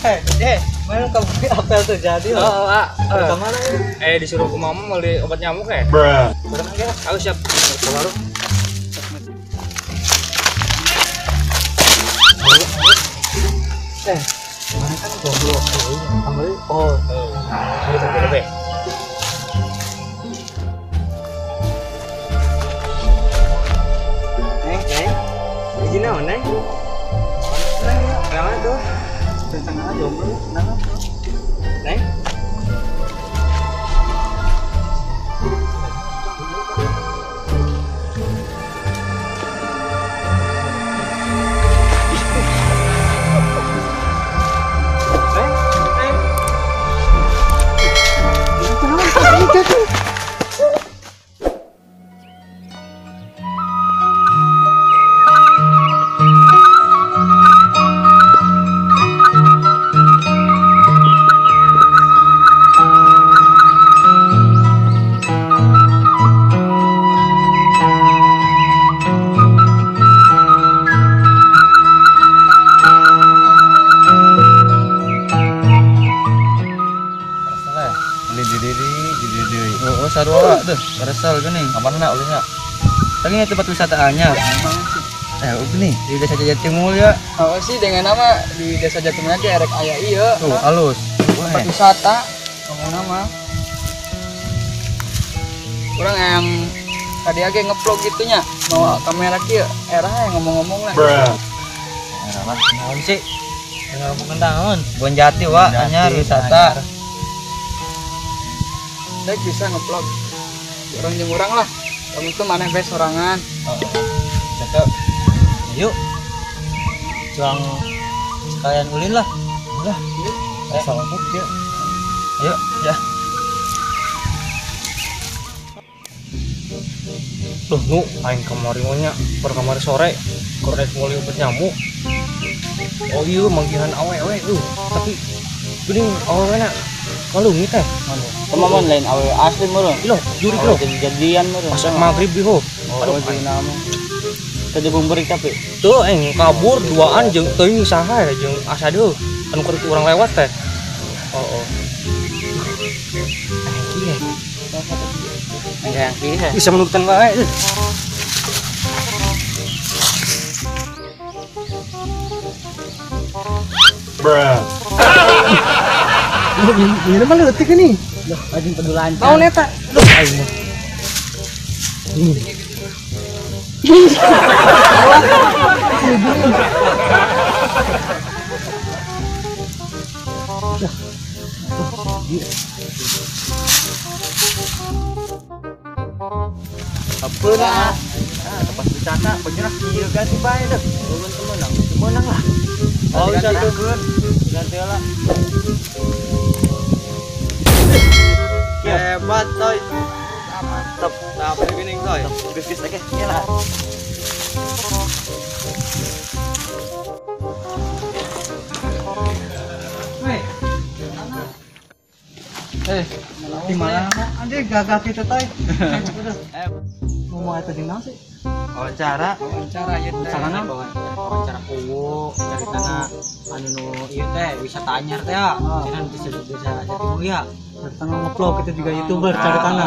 Mana kamu apel terjadi loh? Oh, Kemana ya? disuruh ke mama mau beli obat nyamuk ya? Udah kan aku siap. Ke warung. Mana kan goblok. Kembali. Oh, Ayo tak be. izin naon, Neng? Kenapa tuh? Tengah jomblo, kenapa? Neng? Oh, sarua tuh, resal gini. Kamarna ulisnya. Tadi tempat wisata anyar. Nih di Desa Jatimul ya. Oh sih dengan nama di Desa Jatimul aja erek aya ieu. Tuh, halus. Tempat wisata ngomong nama. Kurang yang tadi aja ngeplog gitunya. Bawa kamera kieu, era yang ngomong-ngomong lah. Nah, naon sih? Ngomong naon? Bon Jati wa anyar wisata. Dek bisa ngeplog. Orang jeung urang lah. Kamu tuh maneh bae sorangan. Cakep. Yuk. Juang sekalian ulin lah. Udah, yuk. Sama put yuk. Ayo, ya. Loh, nu aing kamari mah nya per kamari sore. Korek mulai obat nyamuk. Oh iya manggihan awewe tapi geuning awewena kalung teh. Pemaman lain awewe asli meureun. Loh, juri bro. Jadian meureun. Pas magrib biho. Aduh, jeung nama. Teu beurik tapi. Tuh kabur duaan jeung teuing saha jeung asa deui anu keur urang lewat teh. Oh. Iya. Yang kieu. Bisa menurutkan wae. Ini mah leutik nih. Loh, anjing pedulan. Mau neta. Duh, aing mah. Apeuna. Tempat wisata penjerak ieu ganti bae deh. Temen-temen menang lah. Oh, bisa tukeun. Ganti lah. Hebat, Toy. Mantap. Tapi gini, Toy. Geus oke. Iya lah. Di mana? Anjing gagah kita Toy. Ngomong eta di naon sih? Wawancara Wawancara ieu teh. wawancara kuwu caritana anu nu ieu teh wisata anyar teh ya. Cenah bisa Jatimul ya. Tengah ngeplog kita juga YouTuber caritana.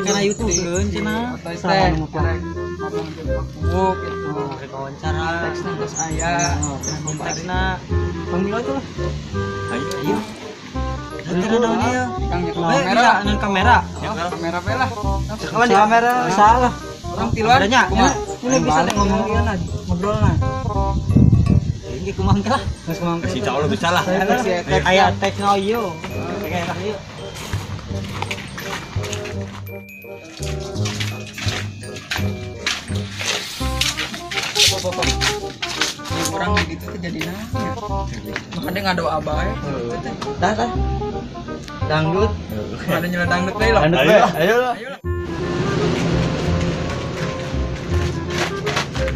Karena YouTube keun cenah. Toy teh ngeplog. Rek wawancara Teksna geus aya. konteksna Panggil aja lah. ayo. Nanti naonnya ya. Kang nyekel Kamera, kamera. nan kamera. Kamera bae lah. Kawan di kamera salah. Orang tiluan. Adanya, Kumaha? ini bisa ngomong ieu nah, ngobrol nah. Ini kumang lah. Geus ngomong. Si Cau lebih salah. Aya Aya teknologi yo. Kayak ieu. orang gitu tuh jadi nanya. Makanya ngado abae. Dah. Dangdut. Ada nyela dangdut bae lah. Ayo lah.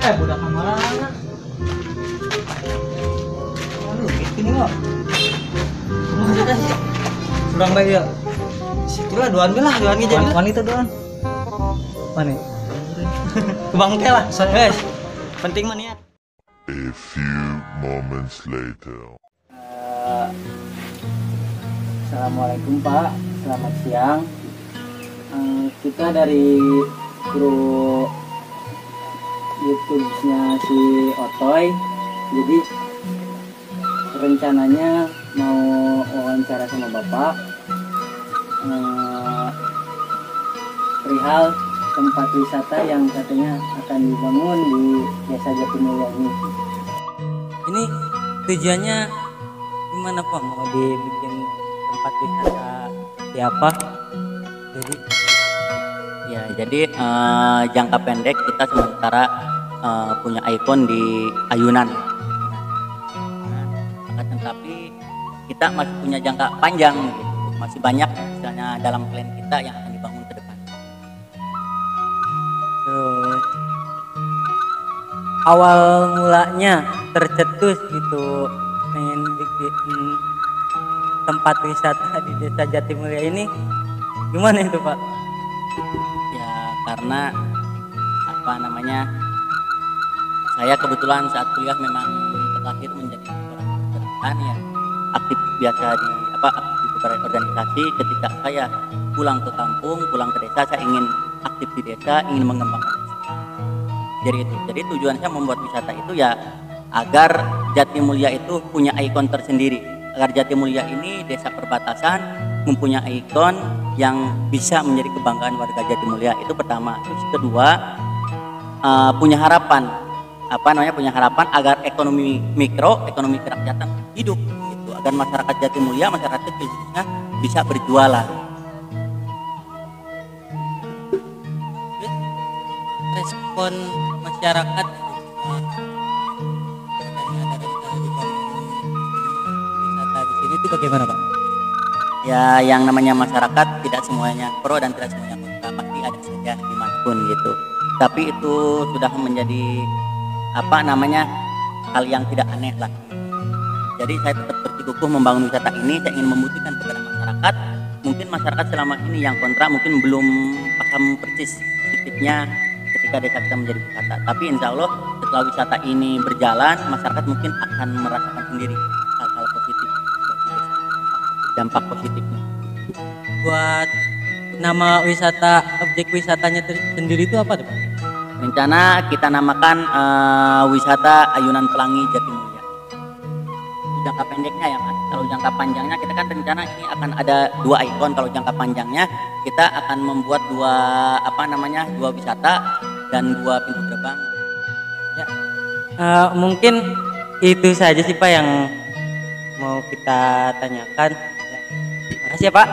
Budak kamarana. Aduh, gini kok. Mana dah sih? Kurang bae ya. Situlah doan ge lah, doan ge jadi. Wanita doan. Mana? Kebang teh lah, guys. Penting mah niat. A few moments later. Assalamualaikum Pak, selamat siang. Kita dari kru YouTube-nya si Otoy. Jadi rencananya mau wawancara sama Bapak perihal tempat wisata yang katanya akan dibangun di Desa Jatimulya ini. Ini tujuannya gimana Pak? Mau dibikin tempat wisata siapa? Jadi jangka pendek kita sementara punya ikon di ayunan. Tetapi kita masih punya jangka panjang gitu. Masih banyak misalnya dalam plan kita yang akan dibangun ke depan. Terus awal mulanya tercetus gitu pengen bikin tempat wisata di Desa Jatimulya ini gimana itu Pak? Ya karena saya kebetulan saat kuliah memang terlahir menjadi orang pekerjaan ya, aktif biasa di aktif di beberapa organisasi. Ketika saya pulang ke kampung, pulang ke desa, saya ingin aktif di desa, ingin mengembangkan desa. Jadi tujuan saya membuat wisata itu ya agar Jatimulya itu punya ikon tersendiri, agar Jatimulya ini desa perbatasan mempunyai ikon yang bisa menjadi kebanggaan warga Jatimulya. Itu pertama. Terus kedua, punya harapan agar ekonomi mikro, ekonomi kerakyatan hidup gitu, agar masyarakat Jatimulya, masyarakat khususnya bisa berjualan. Respon masyarakat wisata di sini itu bagaimana Pak? Ya yang namanya masyarakat tidak semuanya pro dan tidak semuanya kontra, pasti ada saja dimanapun gitu. Tapi itu sudah menjadi hal yang tidak aneh lah. Jadi saya tetap bersikukuh membangun wisata ini. Saya ingin membuktikan kepada masyarakat. Mungkin masyarakat selama ini yang kontra mungkin belum paham persis positifnya ketika desa kita menjadi wisata. Tapi insya Allah setelah wisata ini berjalan, masyarakat mungkin akan merasakan sendiri hal-hal positif, dampak positifnya. Buat nama wisata, objek wisatanya sendiri itu apa tuh Pak? Rencana kita namakan wisata Ayunan Pelangi Jatimulya. Itu jangka pendeknya ya Mas. Kalau jangka panjangnya kita kan rencana ini akan ada 2 ikon. Kalau jangka panjangnya kita akan membuat dua wisata dan 2 pintu gerbang. Ya, mungkin itu saja sih Pak yang mau kita tanyakan. Ya. Makasih ya Pak.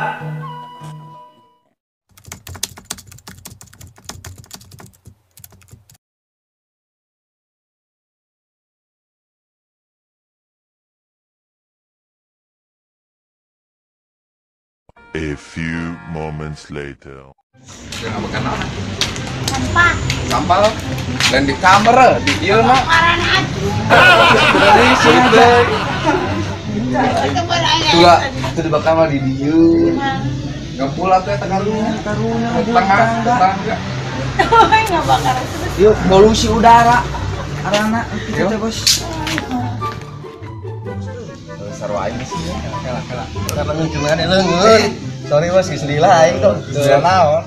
A few moments later. Jangan makan apa? Sampah lo. Dan di kamar di ieu mah. Dari sini. Tua, itu di bakal di dieu. Enggak pula teh taruhnya. Tengah. Enggak bakar. Yuk, polusi udara. Arana kita teh, Bos. Sarwa aing sih. Kela. Karena cuma ada leungeun. Sorry Bos, geus lila aing kok. Teu naon.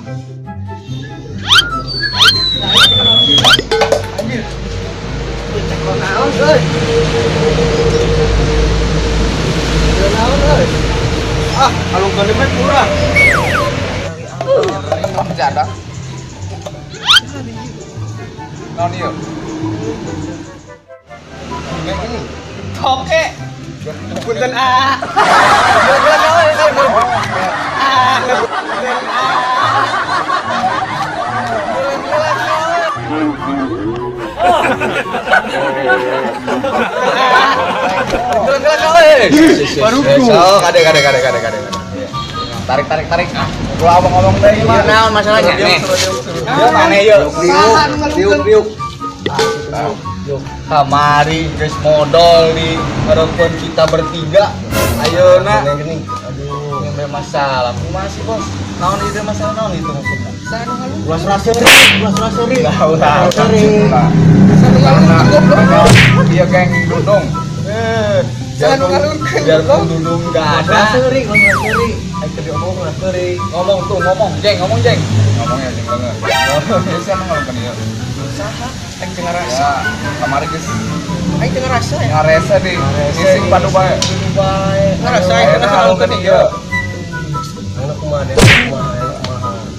Anjir. Cek naon, euy. Teu naon, euy. Ah, alung gede mah kurang. Jadah. Naon ieu? Ini. Toke. Punten A. Tarik. Gua ngomong dari mana? Naon masalahnya nih? Mana yuk? Riuk. Kamari guys modal di perempuan kita bertiga. Ayo nak. Aduh, yang masalah. Masih Bos. Naon itu masalah naon itu maksudnya? Ulas raseri. Karena dia geng dudung. Biar dudung enggak ada. Ayo tadi ngomong tuh, ngomong jeng. Ngomongnya jeng banget. Biasa emang ngomong dia. Aing teu ngarasa. Kamari geus aing teu ngarasa ya. Ngarasa di sing padu bae. Ngarasa aing teu ngarasa ke dia. Anak kumaha deh, kumaha.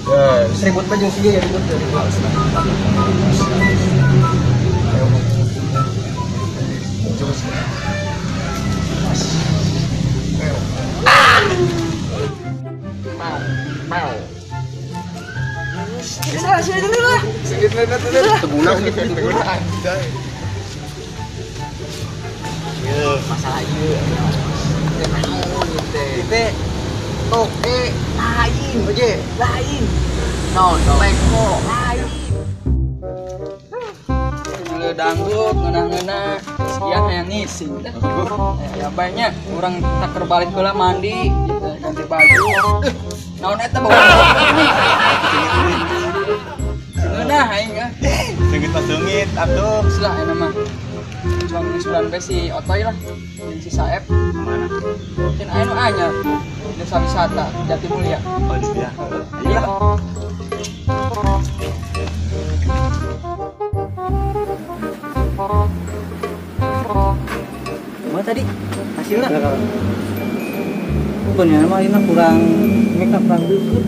Geus ribut bae jeung sieu ya ribut. Mau. Sini dulu lah. Teguna anjay. Ieu masalah ieu. Teh. Oke, lain aja, lain. No, leko, lain. Mulai dangdut, ngena-ngena. Sekian yang ngisi. Ya banyak orang tak terbalik pula mandi, ganti baju. Naon eta bawa. Nah, aing ah. Sengit atuh. Selah eta mah. Cuma ngisulan we si Otoy lah. Jeung si Saep. Mana? Mungkin aya nu anyar. Desa wisata Jatimulya. Oh, iya. Iya. Gimana tadi? Hasilnya? Sebenarnya mah ini kurang dikit.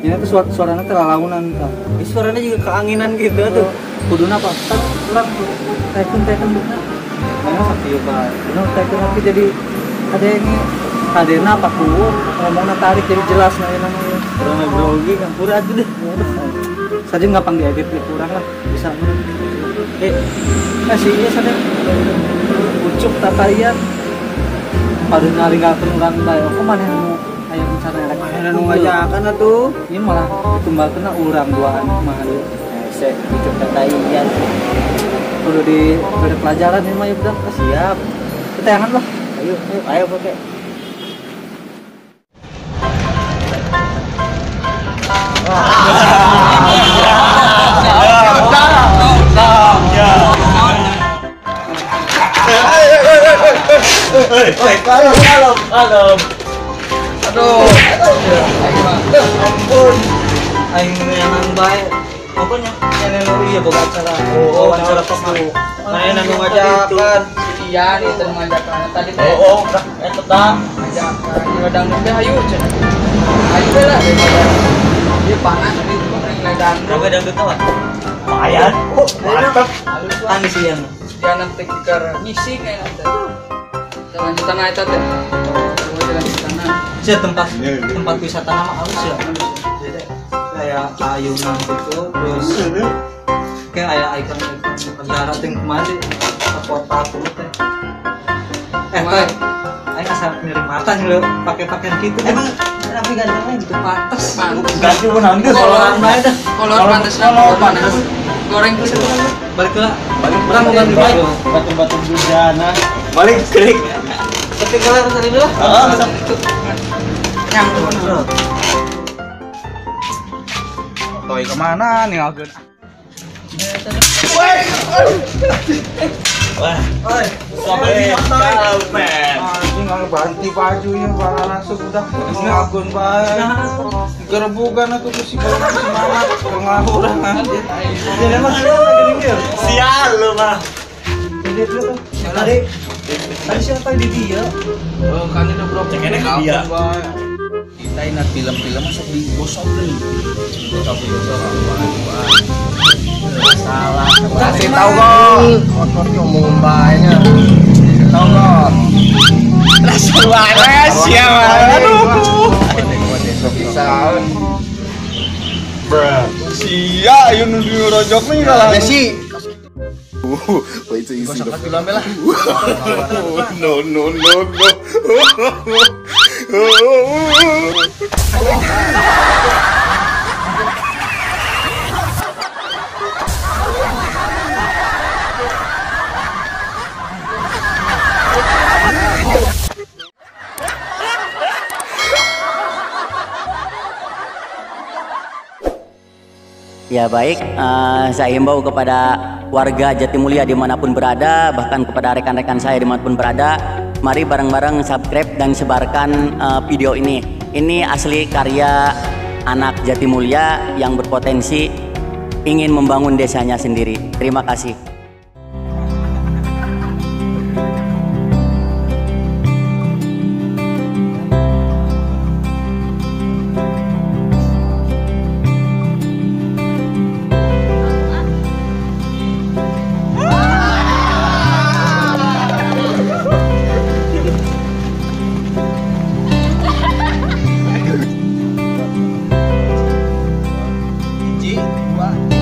Ini tuh suaranya terlalaunan kan. Ini suaranya juga keanginan gitu tuh. Kuduna apa? Kurang teken bukan. Karena sakti juga. Ini teken tapi jadi ada ini hadirna apa kuwo ngomongna tarik jadi jelas namanya. Kurang grogi kan pura aja deh. Saja ngapang diedit kurang lah bisa. Kasihnya sadar. Ucup tataian. Pada ngaringgakeun urang bae. Kumaha nu aya rencana rek nu ngajakan atuh. Ieu malah ditumbalkeun urang duaan kumaha deui. Hese ucup tataian. Kudu di pelajaran ieu mah ya udah siap. Keteangan lah. Ayo pakai. Kalem. Aduh. Ampun. Aing memang baik. Pokoknya channel ieu boga acara. Oh, acara pokok. Main anu ngajakan. Iya, itu ngajakan. Tadi teh. Oh, eta tah. Ngajakan. Ngadang teh hayu cenah. Hayu we lah. Ieu panas tadi pemain ledang. Ledang teh tah. Lumayan. Oh, mantap. Tangis sih yang. Jangan teker ngisi kayak nanti. Lanjutan aja teh. Lanjutan. Tempat wisata nama halus ya. Kayak ayunan gitu, terus kayak ikon negara yang kemarin kota dulu teh. Teh, ayo kasar mirip mata nih lo, pakai pakaian gitu. Emang tapi gantengnya gitu pantas. Ganti pun nanti koloran bae dah. Kolor pantas. Goreng terus balik lah. Berang mau ganti baik. Batu-batu bujana. Balik klik. Tapi kalau tadi dulu. Nyambung bro. Toy kemana nih agen? Wah, sampai men. Anjing nggak ganti bajunya, para langsung udah ngagun baik. Gerebukan aku tuh si kalau semangat ngawuran aja. Jadi mas sial lo mah. Jadi tuh tadi siapa di dia? Oh kan itu bro ceknya dia. Kita ingat film-film masuk di gosok nih. Gosok salah. Kasih tahu kok. Kotor ngomong banyak. Kasih tahu kok. Suara siapa? Aduh. Bisa. Bruh. Sia ayo nuju rojok nih lah. Messi. Wait till you see the film lah. No. Ya baik, saya himbau kepada warga Jatimulya dimanapun berada, bahkan kepada rekan-rekan saya dimanapun berada, mari bareng-bareng subscribe dan sebarkan video ini. Ini asli karya anak Jatimulya yang berpotensi ingin membangun desanya sendiri. Terima kasih. Ji, 2